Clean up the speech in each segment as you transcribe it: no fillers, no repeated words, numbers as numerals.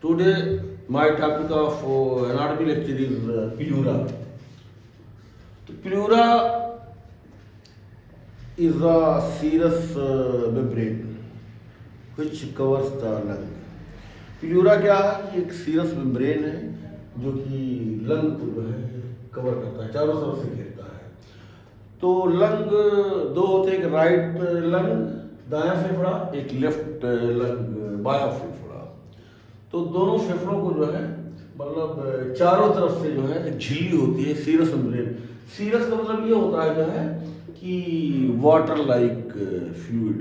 Today, my topic of anatomy lecture is pleura. So, pleura is a serous membrane which covers the lung. Pleura क्या है? ये एक serous membrane है जो कि लंग को जो है कवर करता है, चारों तरफ से घेरता है। तो लंग दो होते हैं, एक राइट लंग दायां फेफड़ा, एक लेफ्ट लंग बायां फेफड़ा। तो दोनों फेफड़ों को जो है मतलब चारों तरफ से जो है एक झिल्ली होती है, सीरस मेम्ब्रेन। सीरस का मतलब ये होता है जो है कि वाटर लाइक फ्लूइड।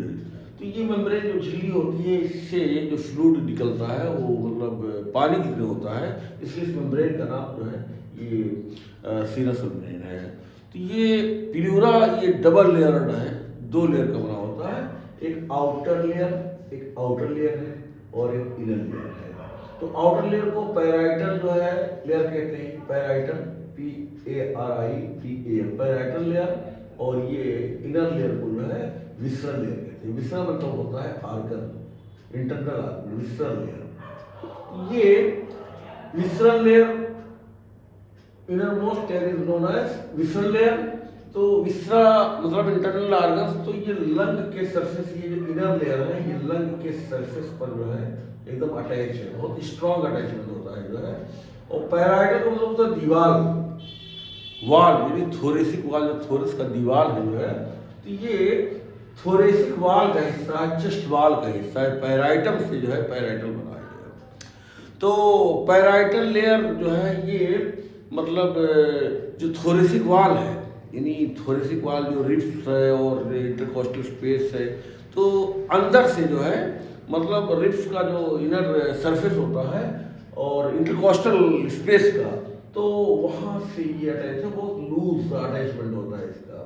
तो ये मेम्ब्रेन जो झिल्ली होती है, इससे जो फ्लूइड निकलता है वो मतलब पानी की तरह होता है, इसलिए इस मेम्ब्रेन का नाम जो है ये सीरस मेम्ब्रेन है। तो ये प्लूरा ये डबल लेयर्ड है, दो लेयर का बना होता है, एक आउटर लेयर है और एक इनर लेयर है। तो आउटर लेयर को पैराइटल जो है लेयर कहते हैं, पैराइटल PARITAL पैराइटल लेयर, और ये इनर लेयर को जो है विसरल लेयर कहते हैं। विसरल मतलब होता है organ, internal organ, visceral layer. ये visceral layer innermost layer is known as visceral layer. तो विसरा मतलब इंटरनल आर्गन। तो ये लंग के सरफेस, ये जो इनर लेयर है ये लंग के सरफेस पर जो है एकदम अटैच है, बहुत स्ट्रॉन्ग अटैचमेंट होता है जो है। और पैराइटल का मतलब होता है दीवार, वाल, यानी थोरेसिक वाल, जो थोरस का दीवार है जो है। तो ये थोरेसिक वाल का हिस्सा है, चेस्ट वाल का हिस्सा है, पैराइटम से जो है पैराइटल बना है। तो पैराइटल लेयर जो है ये मतलब जो थोरेसिक वाल है, यानी थोरेसिक वाल जो रिब्स है और इंटरकॉस्टल स्पेस है, तो अंदर से जो है मतलब रिब्स का जो इनर सरफेस होता है और इंटरकॉस्टल स्पेस का, तो वहाँ से ये अटैच है, बहुत लूज अटैचमेंट होता है इसका।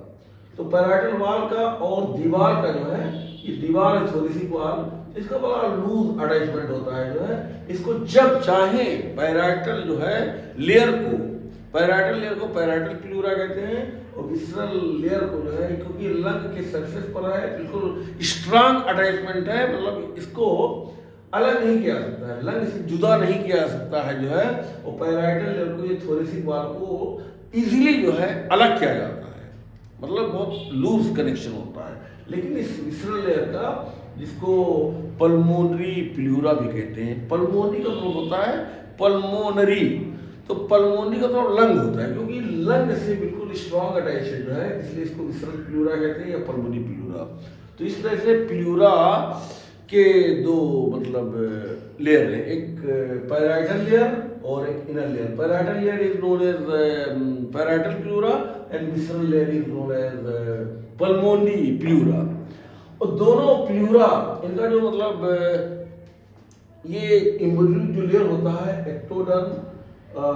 तो पैराइटल वाल का और दीवार का जो है, ये दीवार है थोरेसिक वाल, इसका बड़ा लूज अटैचमेंट होता है जो है। इसको जब चाहे पैराइटल जो है लेयर को, पैराइटल लेयर को पैराइटल प्लूरा कहते हैं, और विसरल लेयर को जो है, क्योंकि लंग के सरफेस पर है, बिल्कुल स्ट्रांग अटैचमेंट है, मतलब इसको अलग नहीं किया जा सकता है, लंग से जुदा नहीं किया जा सकता है जो है। और पैराइटल लेयर को, ये थोरेसिक वाल को इजीली जो है अलग किया जाता है, मतलब बहुत लूज कनेक्शन होता है। लेकिन इस विसरल लेयर का, जिसको पल्मोनरी प्लूरा भी कहते हैं, पल्मोनरी का मतलब होता है पल्मोनरी, तो पल्मोनरी का मतलब लंग होता है, क्योंकि लंग से बिल्कुल स्ट्रॉन्ग अटैच है जो है, इसलिए इसको विसरल प्लूरा कहते हैं या पल्मोनरी प्लूरा। तो इस तरह से प्लूरा के दो मतलब लेयर है, एक पैराइटल लेयर और एक inner layer. Parietal layer is known as parietal pleura and visceral layer is known as pulmonary pleura. और दोनों प्लूरा, इनका जो मतलब ये इम्ब्रियोनिक जो लेयर होता है, एक्टोडर्म,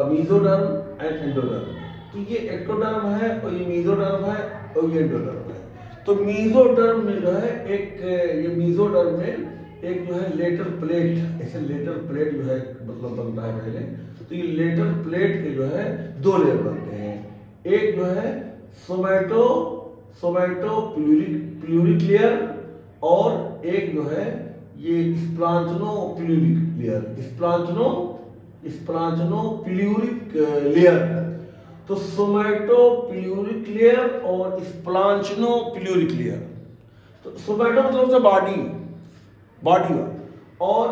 मीजोडर्म एंड एंडोडर्म। तो ये एक्टोडर्म है और ये मीजोडर्म है और ये एंडोडर्म है। तो मीजोडर्म में जो है एक, ये मीजोडर्म में एक जो है लेटर प्लेट, ऐसे लेटर प्लेट जो है मतलब बनता है पहले। तो ये लेटर प्लेट के जो है दो लेयर बनते हैं, एक जो है सोमैटो प्लूरिक लेयर और एक जो है ये स्प्लांचनो प्लूरिक लेयर। तो सोमैटो प्लूरिक लेयर और स्प्लांचनो प्लूरिक लेयर। तो सोमैटो मतलब बॉडी, और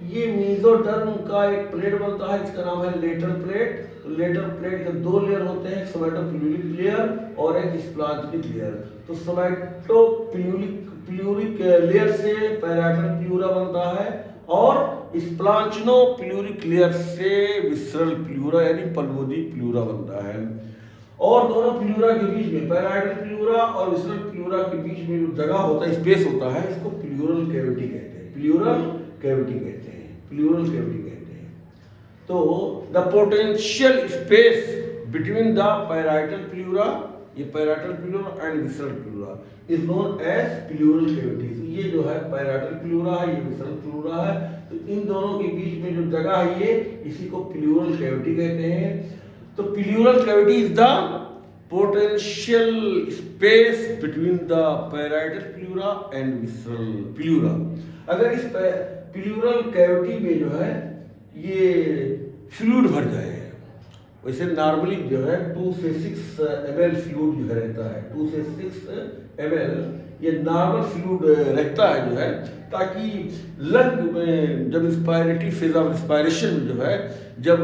ये मीजोडर्म का एक प्लेट बनता है, इसका नाम है लेटर प्लेट। तो लेटर प्लेट के दो लेयर होते हैं, सोमैटो प्लूरिक लेयर और एक स्प्लांचनिक लेयर। तो सोमैटो प्लूरिक लेयर से पैराइटल प्लूरा बनता है और स्प्लांचनो प्लूरिक लेयर से विसरल प्लूरा यानी पल्मोनरी प्लूरा बनता है। और दोनों प्लूरा के बीच में, पैराइटल प्लूरा और विसरल प्लूरा के बीच में जो जगह होता है, स्पेस होता है, इसको प्लूरल कैविटी कहते हैं। तो the potential space between the parietal pleura, ये parietal pleura and visceral pleura is known as pleural cavity. तो ये जो है पैराइटल प्लूरा है, ये विसरल प्लूरा है। तो इन दोनों के बीच में जो जगह है ये, इसी को प्लूरल कैविटी कहते हैं। तो pleural cavity is the potential space between the parietal pleura and visceral pleura. अगर इस प्लूरल कैविटी में जो है ये फ्लूइड भर जाए। वैसे नॉर्मली जो है 2 से 6 ml फ्लूइड जो है रहता है, 2 से 6 ml ये नॉर्मल फ्लूइड रहता है जो है, ताकि लंग में जब इंस्पायरेटरी फेज ऑफ इंस्पायरेशन में जो है जब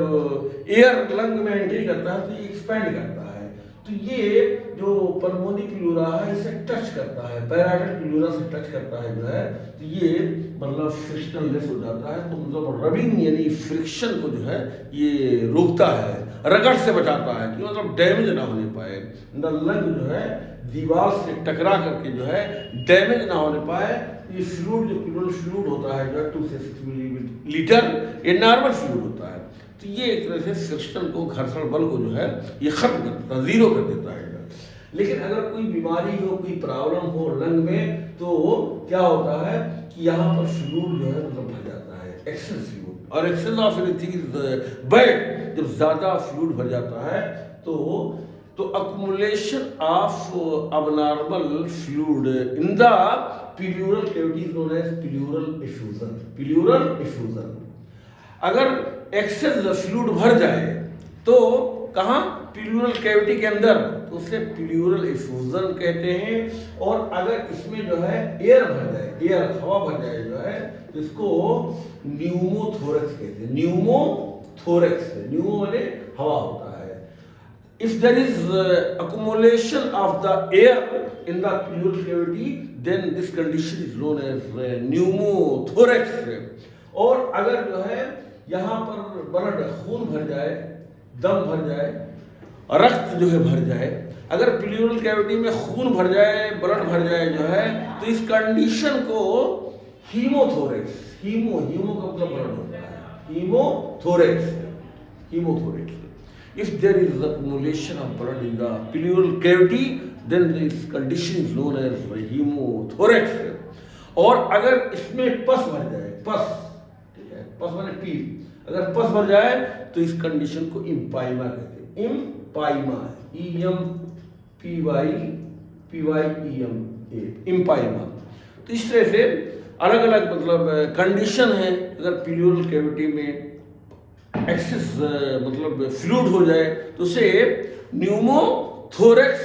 एयर लंग में एंट्री करता है तो ये एक्सपैंड करता है। तो ये जो पल्मोनी प्लूरा है इसे टच करता है, पैराइटल प्लूरा से टच करता है जो है, तो ये मतलब फ्रिक्शनलेस हो जाता है। तो मतलब रबिंग यानी फ्रिक्शन को जो है ये रोकता है, रगड़ से बचाता है कि मतलब डैमेज ना होने पाए, लंग जो है दीवार से टकरा करके जो है डैमेज ना होने पाए। ये फ्लूइड जो प्लूरल फ्लूइड होता है जो है 2 से 6 मिलीलीटर ये नॉर्मल फ्लूइड होता है। तो ये एक तरह से फ्रिक्शन को, घर्षण बल को जो है ये खत्म कर देता है, जीरो कर देता है। लेकिन अगर कोई बीमारी हो, कोई प्रॉब्लम हो लंग में, तो क्या होता है कि यहाँ पर फ्लूइड जो है मतलब भर जाता है, एक्सेस फ्लूइड, और excess of anything is bad. जब ज्यादा फ्लूइड भर जाता है तो accumulation of abnormal fluid in the pleural cavity is known as pleural effusion. Pleural effusion. अगर एक्सेस फ्लूइड भर जाए तो कहाँ, प्लूरल कैविटी के अंदर, तो उसे प्लूरल एफ्यूजन कहते हैं। और अगर इसमें जो है एयर भर जाए, एयर हवा भर जाए जो है, तो इसको न्यूमोथोरेक्स कहते हैं। न्यूमोथोरेक्स, न्यूमो माने हवा होता है। If there is accumulation of the air in the pleural cavity, then this condition is known as pneumothorax. और अगर जो है यहाँ पर ब्लड, खून भर जाए, दम भर जाए, रक्त जो है भर जाए, अगर प्लूरल कैविटी में खून भर जाए, ब्लड भर जाए जो है, तो इस कंडीशन को हीमोथोरेक्स, हीमो का मतलब ब्लड होता है, हीमोथोरेक्स। If there is accumulation of blood in the pleural cavity, then this condition is known as hemothorax. और अगर इसमें पस भर जाए, पस, ठीक है, पस माने पी, अगर पस भर जाए तो इस कंडीशन को इम्पाइमा कहते हैं। इम्पाइमा, EMPYEMA, इम्पाइमा। तो इस तरह से अलग अलग मतलब कंडीशन है। अगर प्लूरल कैविटी में एक्सेस मतलब फ्लूइड हो जाए तो उसे न्यूमोथोरेक्स,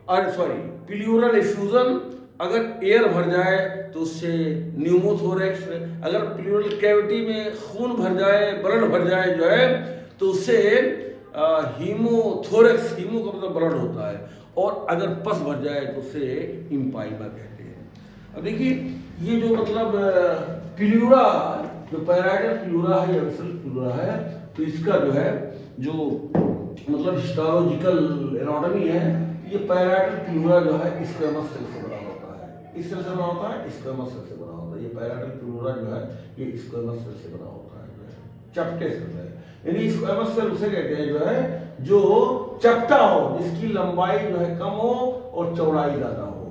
और सॉरी प्लूरल एफ्यूजन, अगर एयर भर जाए तो उससे न्यूमोथोरेक्स, अगर प्लूरल कैविटी में खून भर जाए, ब्लड भर जाए जो है, तो उससे हीमोथोरेक्स, हीमो का मतलब ब्लड होता है, और अगर पस भर जाए तो उसे इम्पाइमा कहते हैं। अब देखिए ये जो मतलब प्लूरा, जो पैराइटल प्लूरा है या विसरल प्लूरा है, तो इसका जो है जो मतलब हिस्टोलॉजिकल एनाटॉमी है, ये पैराइटल प्लूरा जो है स्क्वेमस सेल से बना होता है। इस सेल से बना होता है, स्क्वेमस सेल से बना होता है। ये पैराइटल प्लूरा जो है ये स्क्वेमस सेल से बना होता है, चपटे सेल है। यानी स्क्वेमस सेल उसे कहते हैं जो है जो चपटा हो, जिसकी लंबाई जो है कम हो और चौड़ाई ज्यादा हो।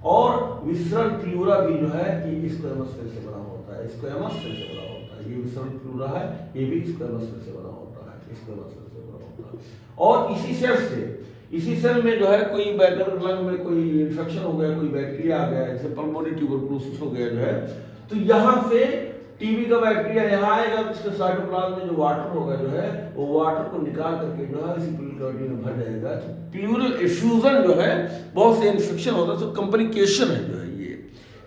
और विसरल प्लूरा भी जो है ये स्क्वेमस सेल से बना होता है, स्क्वेमस सेल से बना होता है। ये विसरल प्लूरा है, ये भी स्क्वेमस सेल से बना होता है, स्क्वेमस सेल से बना होता है। और इसी सेल में जो है कोई बैक्टीरिया, लंग में कोई इन्फेक्शन हो गया, कोई बैक्टीरिया आ गया, जैसे पल्मोनी ट्यूबरकुलोसिस हो गया जो है, तो यहाँ से टीबी का बैक्टीरिया यहाँ आएगा, तो उसके साइटोप्लाज्म में जो वाटर होगा जो है, वो वाटर को निकाल करके जो है इसी प्लूरल कैविटी में भर जाएगा। तो प्लूरल एफ्यूजन जो है, बहुत से इन्फेक्शन होता है, तो कॉम्प्लिकेशन है जो है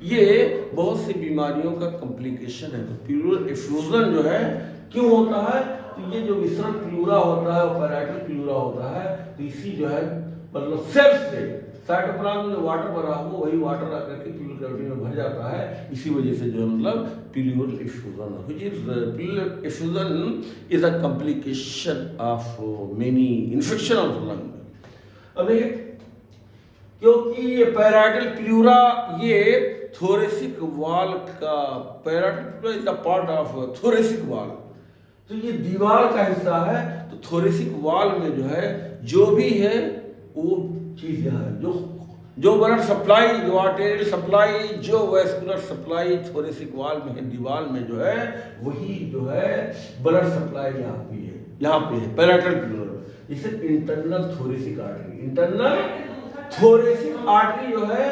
ये बहुत सी बीमारियों का कॉम्प्लिकेशन है। तो प्लूरल एफ्यूजन जो है क्यों होता है, तो ये जो विसरल प्लूरा होता है और पैराइटल प्लूरा होता है, तो इसी जो है मतलब सेल से साइटोप्लाज्म में जो वाटर भरा हो वही वाटर आकर के प्लूरल कैविटी में भर जाता है। इसी वजह से जो है मतलब pleural effusion, which is pleural effusion is a complication of many infection of lung. अब देखिए क्योंकि ये पैराइटल प्लूरा ये थोरेसिक वॉल का, parietal pleura is a part of thoracic wall, तो ये दीवार का हिस्सा है। तो थोरेसिक वॉल में जो है जो भी है वो चीज यहाँ है, जो ब्लड सप्लाई, जो आर्टेरियल सप्लाई, जो वेस्कुलर सप्लाई थोरेसिक वॉल में है, दीवार में जो है, वही जो है ब्लड सप्लाई यहाँ पे है पैराइटल प्लूरा। इसे internal thoracic artery, internal thoracic artery जो है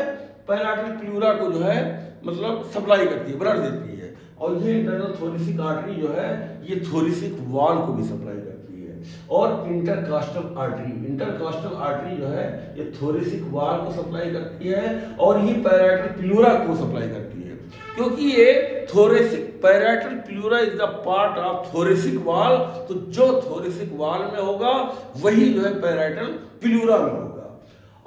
पैराइटल प्लूरा को जो है मतलब सप्लाई करती है, ब्लड देती है। और ये इंटरनल थोरेसिक आर्टरी जो है ये थोरेसिक वॉल को भी सप्लाई करती है। और इंटरकास्टल आर्टरी जो है ये थोरेसिक वॉल को सप्लाई करती है और ये पैराइटल प्लूरा को सप्लाई करती है, क्योंकि ये thoracic parietal pleura is the part of thoracic wall. तो जो थोरेसिक वॉल में होगा वही जो है पैराइटल प्लूरा में होगा।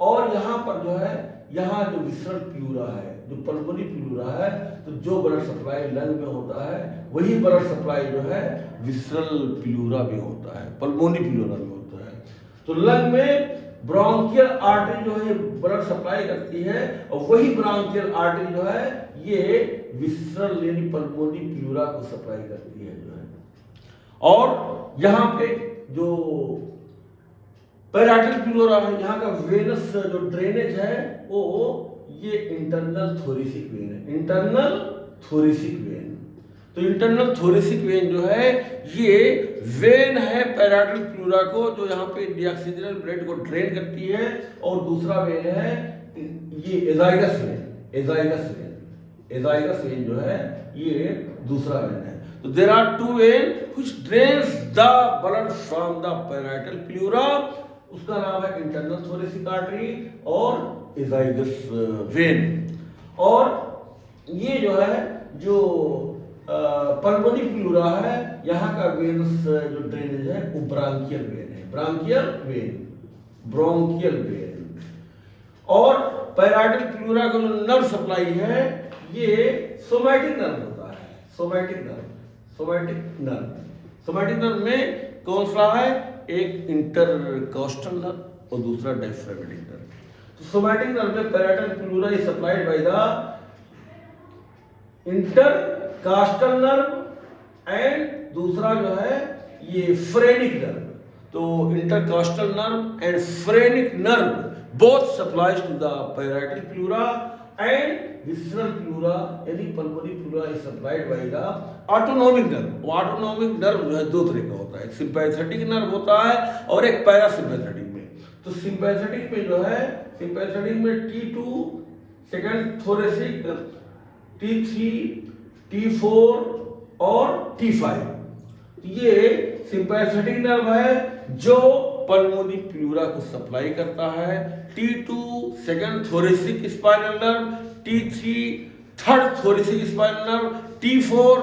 और यहाँ पर जो है यहाँ जो विसरल प्लूरा है, जो पल्मोनरी प्लूरा है, तो जो ब्लड सप्लाई लंग में होता है वही ब्लड सप्लाई जो है विसरल प्लूरा में होता है, पल्मोनरी प्लूरा में होता है। तो लंग में ब्रोंकियल आर्टरी जो है ब्लड सप्लाई करती है और वही ब्रोंकियल आर्टरी जो है ये विसरल यानी पल्मोनरी प्लूरा को सप्लाई करती है जो है। और यहाँ पे जो पैराइटल प्लूरा है, यहाँ का वेनस जो ड्रेनेज है वो ये इंटरनल थोरेसिक वेन है, इंटरनल थोरेसिक वेन। तो इंटरनल थोरेसिक वेन जो है ये वेन है पैराइटल प्लूरा को, जो यहाँ पे डीऑक्सीजनल ब्लड को ड्रेन करती है। और दूसरा वेन है ये एजाइगस वेन, एजाइगस वेन जो है ये दूसरा वेन है। तो there are two vein which drains the blood from the parietal pleura, उसका नाम है इंटरनल थोरेसिक आर्टरी और एजाइगस वेन। और ये जो है जो पल्मोनरी प्लूरा है, यहाँ का वेनस जो ड्रेनेज है वो ब्रांकियल वेन है, ब्रोंकियल वेन। और पैराइटल प्लूरा का जो नर्व सप्लाई है ये सोमैटिक नर्व होता है, सोमैटिक नर्व में कौन सा है, एक इंटरकॉस्टल नर्व और दूसरा डायफ्रागमेटिक नर्व। तो सोमैटिक नर्व में parietal pleura is supplied by the intercostal nerve and दूसरा जो है ये फ्रेनिक नर्व। तो intercostal nerve and phrenic nerve both supplies to the parietal pleura and visceral pleura यानी pulmonary pleura is supplied by the autonomic nerve. Autonomic nerve जो है दो तरह का होता है, एक सिंपैथेटिक नर्व होता है और एक पैरासिम्पैथेटिक में। तो सिंपैथेटिक में जो है, सिंपैथेटिक में T2 second thoracic, T3, T4 और T5 ये सिंपैथेटिक नर्व है जो पल्मोनरी प्लूरा को सप्लाई करता है। T2 second thoracic spinal nerve, T3 third thoracic spinal nerve, T4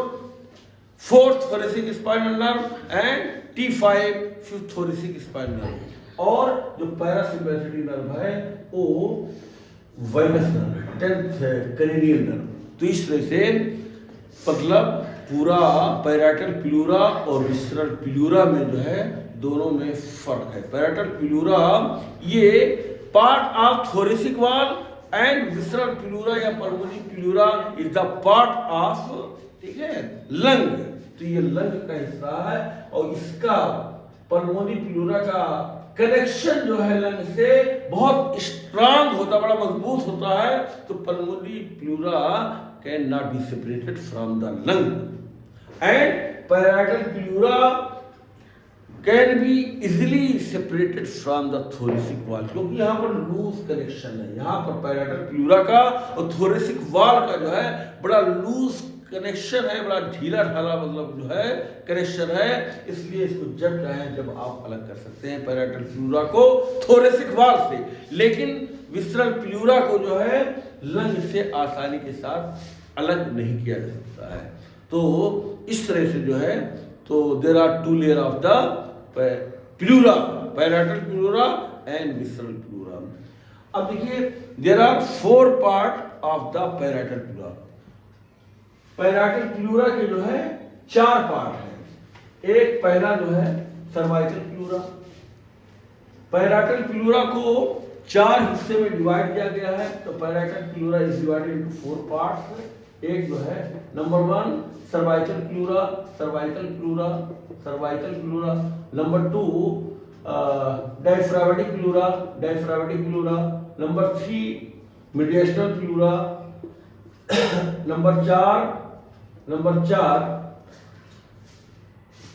fourth thoracic spinal nerve and T5 fifth thoracic spinal nerve. और जो parasympathetic nerve है वो vagus nerve, tenth cranial nerve. तो इस तरह से मतलब पूरा पैराइटल प्लूरा और विसरल प्लूरा में जो है दोनों में फर्क है। पैराइटल प्लूरा ये part of thoracic wall and visceral pleura या pulmonary pleura is the part of, ठीक है, लंग। तो ये लंग का हिस्सा है और इसका पल्मोनरी प्लूरा का कनेक्शन जो है लंग से बहुत स्ट्रांग होता है, बड़ा मजबूत होता है। तो pulmonary pleura can not be separated from the lung and parietal pleura can be easily separated from the thoracic wall, क्योंकि यहाँ पर लूज कनेक्शन है। यहाँ पर पैराइटल प्लूरा का और थोरेसिक वॉल का जो है बड़ा लूज कनेक्शन है, बड़ा ढीला ढाला मतलब जो है कनेक्शन है। इसलिए इसको जब चाहें जब आप अलग कर सकते हैं पैराइटल प्लूरा को थोरेसिक वॉल से, लेकिन विसरल प्लूरा को जो है लंग से आसानी के साथ अलग नहीं किया जा सकता है। तो इस तरह से जो है, तो there are two layer of the pleura, parietal pleura and visceral pleura. अब देखिए there are four part of the parietal pleura. Parietal pleura के जो है चार पार्ट है। एक पहला जो है सर्वाइकल प्लूरा। पैराइटल प्लूरा को चार हिस्से में डिवाइड किया गया है। तो parietal pleura is divided into four parts. एक जो है number 1 cervical pleura, cervical pleura, cervical pleura. Number 2 diaphragmatic pleura, diaphragmatic pleura. Number 3 mediastinal pleura. Number 4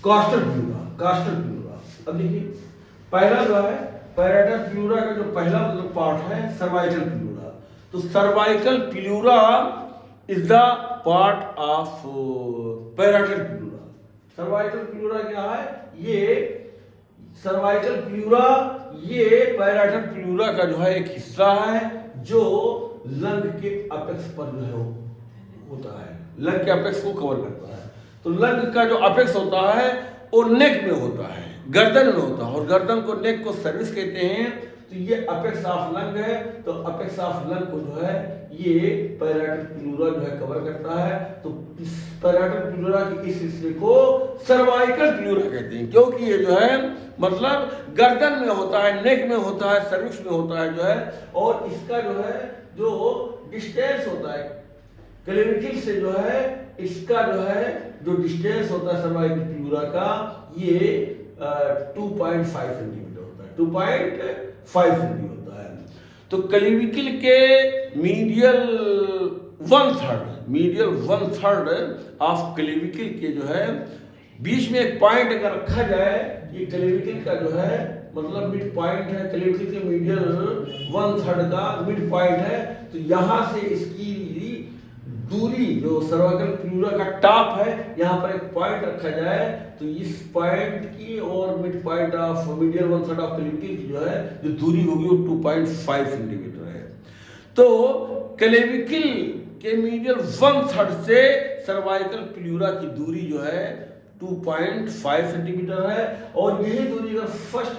costal pleura, costal pleura. अब देखिए पहला जो है पैराइटल प्लूरा का जो पहला पार्ट है सर्वाइकल प्लूरा। तो cervical pleura is the part of parietal pleura. Cervical pleura क्या है? ये सर्वाइकल प्लूरा ये पैराइटल प्लूरा का जो है एक हिस्सा है जो लंग के अपेक्स पर जो है होता है, लंग के अपेक्स को कवर करता है। तो लंग का जो अपेक्स होता है वो नेक में होता है, गर्दन में होता है, और गर्दन को नेक को सर्विस कहते हैं। तो ये अपेक्स ऑफ लंग है। तो अपेक्स ऑफ लंग को जो है ये पैराइटल प्लूरा जो है कवर करता है। तो इस पैराइटल प्लूरा के इस हिस्से को सर्वाइकल प्लूरा कहते हैं, क्योंकि ये जो है मतलब गर्दन में होता है, नेक में होता है, सर्विक्स में होता है जो है। और इसका जो है जो डिस्टेंस होता है क्लेविकल से जो है, इसका जो है जो डिस्टेंस होता है सर्वाइकल प्लूरा का ये 2.5 सेंटीमीटर होता है, 2.5 सेंटीमीटर होता है। तो क्लेविकल के मीडियल 1/3 ऑफ क्लेविकल के जो है बीच में एक पॉइंट अगर रखा जाए, ये क्लेविकल का जो है मतलब मिड पॉइंट है, क्लेविकल के मीडियल 1/3 का मिड पॉइंट है। तो यहाँ से इसकी दूरी जो सर्वाइकल प्लूरा का टॉप है, यहाँ पर एक पॉइंट रखा जाए तो इस पॉइंट की और mid point of medial 1/3 of clavicle की जो है जो दूरी होगी वो 2.5 सेंटीमीटर है। तो क्लेविकल के मीडियल 1/3 से सर्वाइकल प्लूरा की दूरी जो है 2.5 सेंटीमीटर है। और यही दूरी अगर फर्स्ट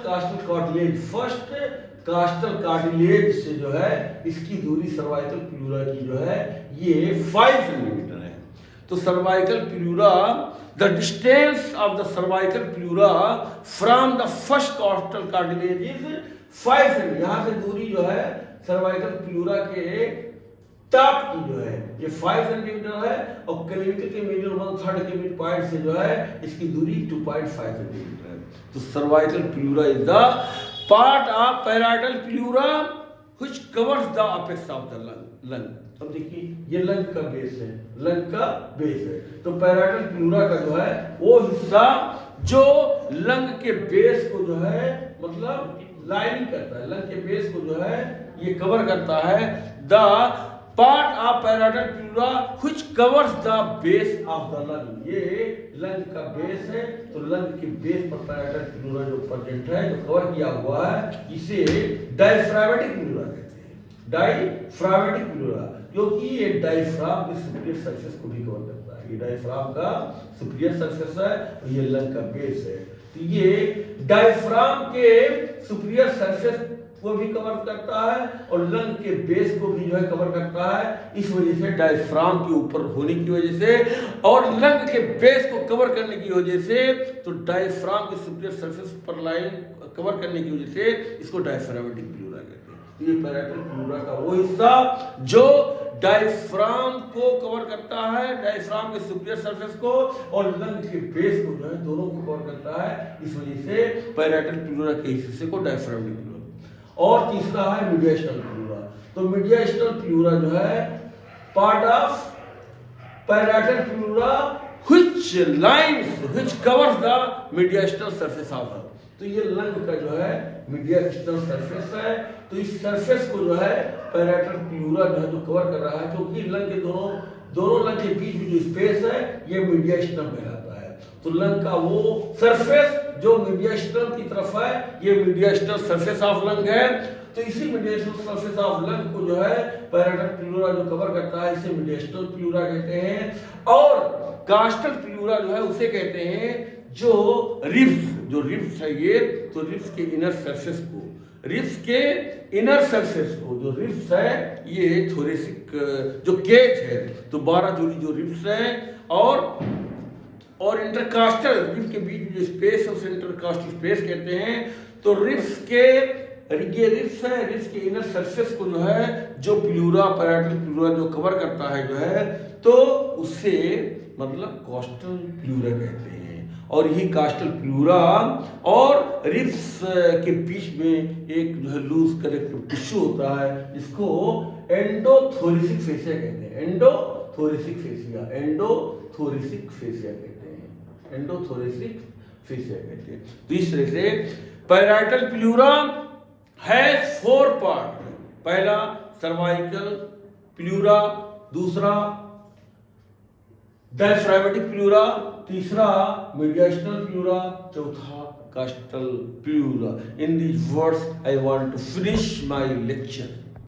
कास्टल कार्टिलेज से जो है इसकी दूरी सर्वाइकल प्लूरा की जो है ये 5 सेंटीमीटर है। तो cervical pleura, the distance of the cervical pleura from the first कास्टल cartilage is 5 centimetre. यहाँ से दूरी जो है सर्वाइकल प्लूरा के टॉप की जो है ये 5 सेंटीमीटर है, और क्लेविकल के मीडियल 1/3 के मिड पॉइंट से जो है इसकी दूरी 2.5 सेंटीमीटर है। तो cervical pleura is the part of parietal pleura which covers the apex of the lung. अब देखिए ये लंग का बेस है, लंग का बेस है। तो पैराइटल प्लूरा का जो है वो हिस्सा जो लंग के बेस को जो है मतलब लाइनिंग करता है, लंग के बेस को जो है ये कवर करता है। The part of parietal pleura which covers the base of the lung, ये लंग का बेस है। तो लंग के बेस पर पैराइटल प्लूरा जो प्रेजेंट है, जो कवर किया हुआ है, इसे डायफ्रामेटिक प्लूरा कहते हैं, डायफ्रामेटिक प्लूरा, क्योंकि ये डायफ्राम के सुपीरियर सरफेस को भी कवर करता है। ये डायफ्राम का सुपीरियर सरफेस है और ये लंग का बेस है। तो ये डायफ्राम के सुपीरियर सरफेस को भी कवर करता है और लंग के बेस को भी जो है कवर करता है। इस वजह से डायफ्राम के ऊपर होने की वजह से और लंग के बेस को कवर करने की वजह से, तो डायफ्राम के सुपीरियर सरफेस पर लाइन कवर करने की वजह से इसको डायफ्रामेटिक प्लूरा कहते हैं। तो ये पैराइटल प्लूरा का वो हिस्सा जो डायफ्राम को कवर करता है, डायफ्राम के सुपीरियर सरफेस को और लंग के बेस को जो है दोनों को कवर करता है। इस वजह से पैराइटल प्लूरा के हिस्से को डायफ्रामेटिक प्लूरा। और तीसरा है मीडियास्टल प्लूरा। तो मीडियास्टल प्लूरा जो है part of parietal pleura which covers the mediastinal surface of the। तो ये लंग का जो है मीडियास्टिनल सरफेस है। तो इस सरफेस को जो है पैराइटल प्लूरा जो है जो कवर कर रहा है, क्योंकि लंग के दोनों लंग के बीच में जो स्पेस है ये मीडियास्टिनम कहलाता है। तो लंग का वो सरफेस जो मीडियास्टिनम की तरफ है ये मीडियास्टिनल सरफेस ऑफ लंग है। तो इसी मीडियास्टिनल सरफेस ऑफ लंग को जो है पैराइटल प्लूरा जो कवर करता है इसे मीडियास्टिनल प्लूरा कहते हैं। और कास्टल प्लूरा जो है उसे कहते हैं जो रिब्स है ये, तो रिब्स के इनर सरफेस को, रिब्स के इनर सरफेस को जो रिब्स है ये थोरेसिक जो केज है, तो 12 जोड़ी जो रिब्स है और इंटरकास्टल रिब्स के बीच में जो स्पेस है उसे इंटरकास्टल स्पेस कहते हैं। तो रिब्स के ये रिब्स है, रिब्स के इनर सरफेस को जो है जो प्लूरा पैराइटल प्लूरा जो कवर करता है जो है, तो उसे मतलब कास्टल प्लूरा कहते हैं। और यही कास्टल प्लूरा और रिब्स के बीच में एक जो है लूज कनेक्टिव टिश्यू होता है, इसको एंडोथोरेसिक फेसिया कहते हैं। एंडोथोरेसिक फेसिया कहते हैं, एंडोथोरेसिक फेसिया कहते हैं। तो इस तरह से पैराइटल प्लूरा हैज 4 पार्ट। पहला सर्वाइकल प्लूरा, दूसरा डायफ्रामेटिक प्लूरा, तीसरा मीडियास्टल प्लूरा, चौथा कास्टल pleura. In these words I want to finish my lecture.